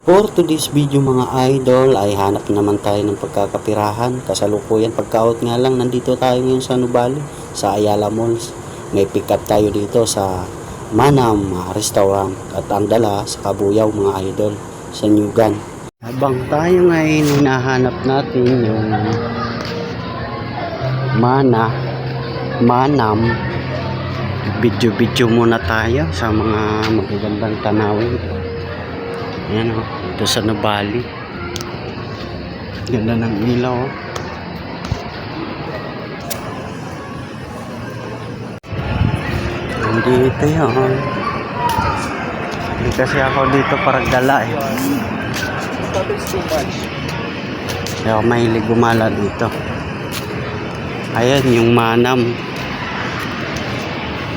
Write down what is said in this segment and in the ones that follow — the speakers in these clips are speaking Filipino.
For today's video mga idol ay hanap naman tayo ng pagkakapirahan. Kasalukuyan pagkaot nga lang nandito tayo ngayon sa Nubali sa Ayala Malls. May pick up tayo dito sa Manam Restaurant at ang dala sa Kabuyaw mga idol sa Nyugan. Habang tayo ngayon hinahanap natin yung Manam, video muna tayo sa mga magagandang tanawin. Ayan o, ito sa Nubali. Ganda ng ilaw o. Nandito yun. Hindi kasi ako dito para gala eh. Kaya ako mahilig gumala dito. Ayan yung Manam.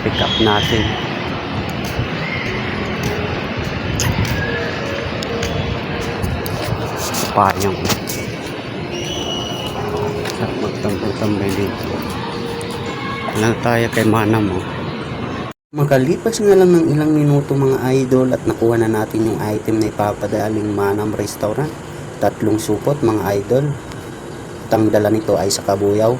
Pick up natin. Payong sa magtambay dito. Lang tayo kay Manam oh. Makalipas nga lang ng ilang minuto mga idol at nakuha na natin yung item na ipapadaling Manam Restaurant. 3 supot mga idol. Ang dala nito ay sa Kabuyaw.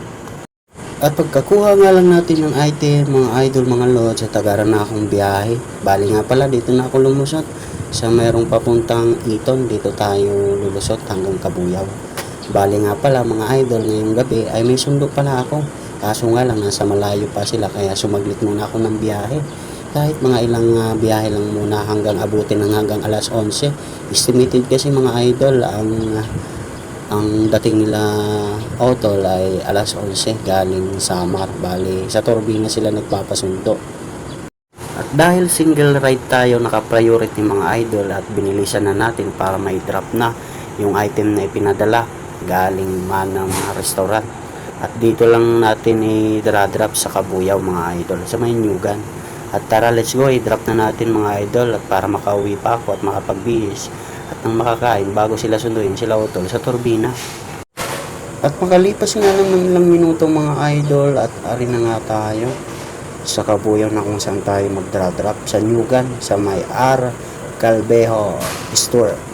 At pagkakuha nga lang natin ng item mga idol mga lods at tagaran na akong biyahe. Bali nga pala dito na ako lumusot sa mayroong papuntang Iton. Dito tayo lulusot hanggang Kabuyaw. Bali nga pala mga idol ngayong gabi ay may sundo pala ako. Kaso nga lang nasa malayo pa sila kaya sumaglit muna ako ng biyahe. Kahit mga ilang biyahe lang muna hanggang abutin ng hanggang alas 11. Estimated kasi mga idol ang dating nila Otol ay alas 11 galing Samar. Bali sa Turbina sila nagpapasundo. At dahil single ride tayo naka-priority mga idol at binilisan na natin para may drop na yung item na ipinadala galing Manam Restaurant. At dito lang natin i-drop sa Kabuyaw mga idol sa may Nyugan. At tara let's go, i-drop na natin mga idol at para makauwi pa ako at makapagbihis at nang makakain bago sila sunduin sila Otol sa Turbina. At makalipas nga lang ng ilang minuto mga idol at ari na nga tayo sa Kabuyaw na kung saan tayo mag-drop sa Nyugan sa may R. Calvejo Store.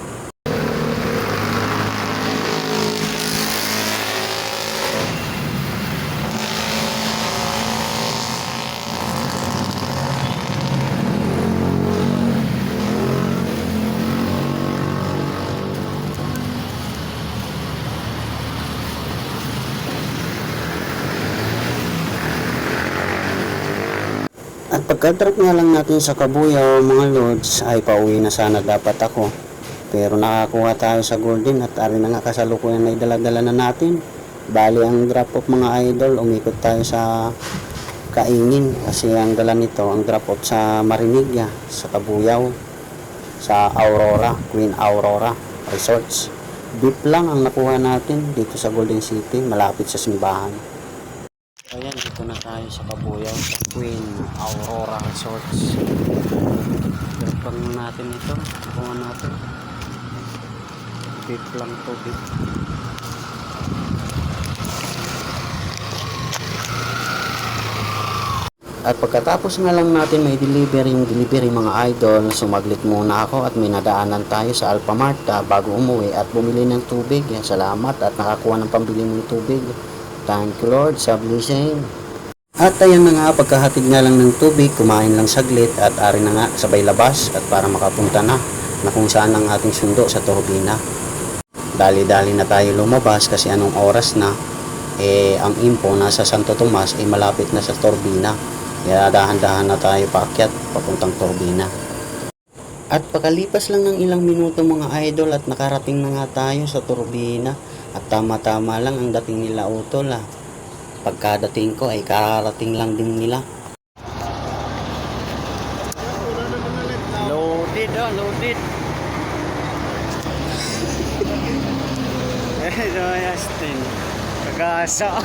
At pagka-drop nga lang natin sa Kabuyaw mga lods ay pauwi na sana dapat ako. Pero nakakuha tayo sa Golden at ari na nga kasalukuyan na idala-dala na natin. Bali ang drop off mga idol, umikot tayo sa Kaingin kasi ang dala nito ang drop off sa Marinigya sa Kabuyaw sa Aurora, Queen Aurora Resorts. Beef lang ang nakuha natin dito sa Golden City malapit sa simbahan. Ayan, dito na tayo sa Kabuyaw, Queen Aurora Resorts. Drop lang natin ito. Kuha natin. Beef lang to, beef. At pagkatapos nga lang natin may delivery mga idol, sumaglit muna ako at may nadaanan tayo sa Alphamart bago umuwi at bumili ng tubig. Salamat at nakakuha ng pambili ng tubig. Thank you Lord sa blessing. At ayan na nga, pagkahatid nga lang ng tubig, kumain lang saglit at ari na nga sabay labas at para makapunta na kung saan ang ating sundo sa Turbina. Dali-dali na tayo lumabas kasi anong oras na ang info nasa Santo Tomas ay malapit na sa Turbina. Kaya dahan-dahan na tayo paakyat papuntang Turbina. At pakalipas lang ng ilang minuto mga idol at nakarating na nga tayo sa Turbina. At tama-tama lang ang dating nila Otol Pagkadating ko ay kararating lang din nila. Loaded loaded. Ito Justin. Kagasa.